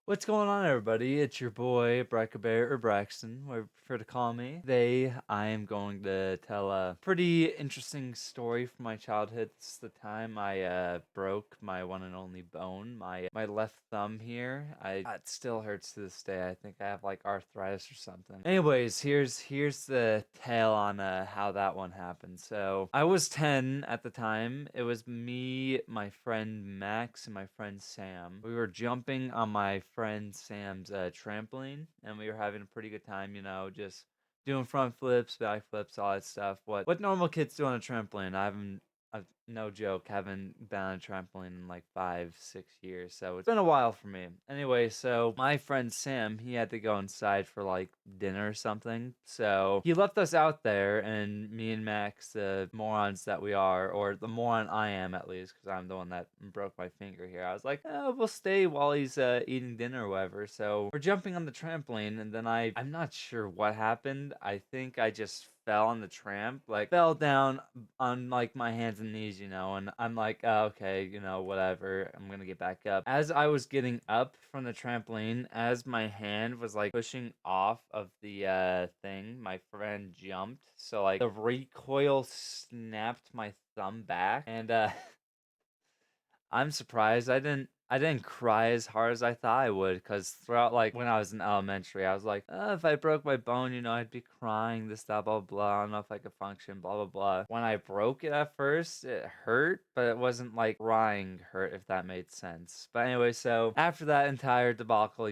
What's going on, everybody? It's your boy, Bear or Braxton, whatever you prefer to call me. Today, I am going to tell a pretty interesting story from my childhood. It's the time I broke my one and only bone, my left thumb here. It still hurts to this day. I think I have like arthritis or something. Anyways, here's the tale on how that one happened. So I was 10 at the time. It was me, my friend Max, and my friend Sam. We were jumping on my friend Sam's trampoline, and we were having a pretty good time. Just doing front flips, back flips, all that stuff. What normal kids do on a trampoline. I've no joke, haven't been on a trampoline in like 5, 6 years, so it's been a while for me. Anyway, so my friend Sam, he had to go inside for like dinner or something, so he left us out there, and me and Max, the morons that we are, or the moron I am at least, because I'm the one that broke my finger here. I was like, we'll stay while he's eating dinner or whatever. So we're jumping on the trampoline, and then I'm not sure what happened. I think I just fell on the tramp, like fell down on like my hands and knees, and I'm like, oh, okay, whatever. I'm gonna get back up. As I was getting up from the trampoline, as my hand was like pushing off of the thing, my friend jumped. So like the recoil snapped my thumb back, and I'm surprised I didn't cry as hard as I thought I would, because throughout, like, when I was in elementary, I was like, if I broke my bone, I'd be crying, this, that, blah, blah, I don't know if I could function, blah, blah, blah. When I broke it at first, it hurt, but it wasn't like crying hurt, if that made sense. But anyway, so after that entire debacle,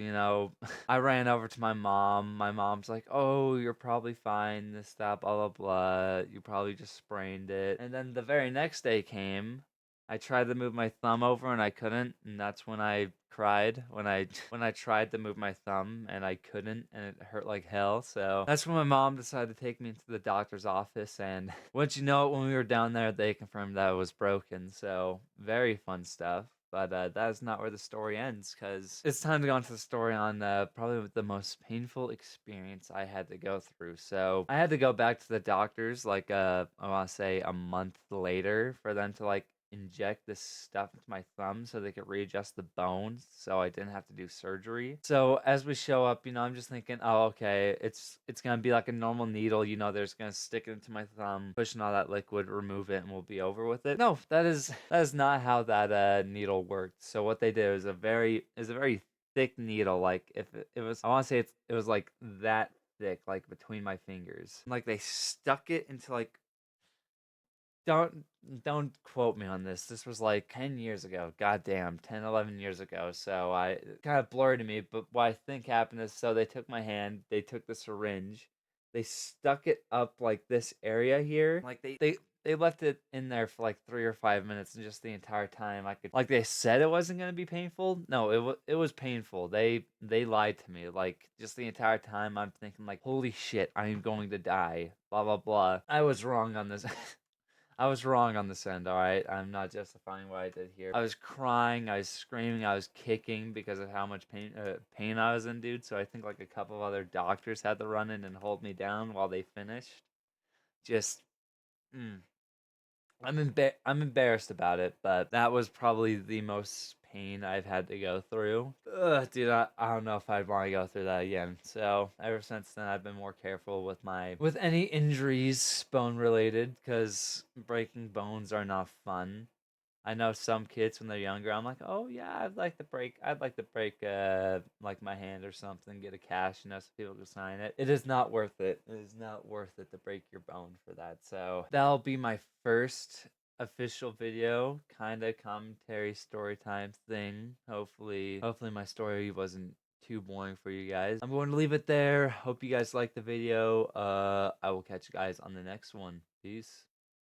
I ran over to my mom. My mom's like, oh, you're probably fine, this, that, blah, blah, blah. You probably just sprained it. And then the very next day came. I tried to move my thumb over and I couldn't, and that's when I cried when I when I tried to move my thumb and I couldn't, and it hurt like hell. So that's when my mom decided to take me into the doctor's office, and once you know it, when we were down there, they confirmed that it was broken. So very fun stuff. But that is not where the story ends, because it's time to go into the story on probably the most painful experience I had to go through. So I had to go back to the doctors like I want to say a month later for them to like inject this stuff into my thumb so they could readjust the bones so I didn't have to do surgery. So as we show up, I'm just thinking, oh, okay, it's gonna be like a normal needle, they're just gonna stick it into my thumb, pushing all that liquid, remove it, and we'll be over with it. No, that is not how that needle worked. So what they did was a very thick needle. Like if it was, I want to say it was like that thick, like between my fingers. Like they stuck it into like, don't don't quote me on this. This was like 10 years ago. Goddamn, 10, 11 years ago. So I kind of blurred to me, but what I think happened is, so they took my hand, they took the syringe, they stuck it up like this area here. Like they left it in there for like 3 or 5 minutes, and just the entire time I could, like, they said it wasn't gonna be painful. No, it was painful. They lied to me. Like, just the entire time I'm thinking like, holy shit, I am going to die. Blah blah blah. I was wrong on this. I was wrong on this end, alright? I'm not justifying what I did here. I was crying, I was screaming, I was kicking because of how much pain I was in, dude. So I think like a couple of other doctors had to run in and hold me down while they finished. Just, mm, I'm embarrassed about it, but that was probably the most pain I've had to go through. Ugh, dude, I don't know if I'd want to go through that again. So ever since then, I've been more careful with any injuries bone related, because breaking bones are not fun. I know some kids when they're younger, I'm like, oh yeah, I'd like to break like my hand or something, get a cast, so people can sign it. It is not worth it. It is not worth it to break your bone for that. So that'll be my first official video, kinda commentary story time thing. Hopefully my story wasn't too boring for you guys. I'm going to leave it there. Hope you guys liked the video. I will catch you guys on the next one. Peace.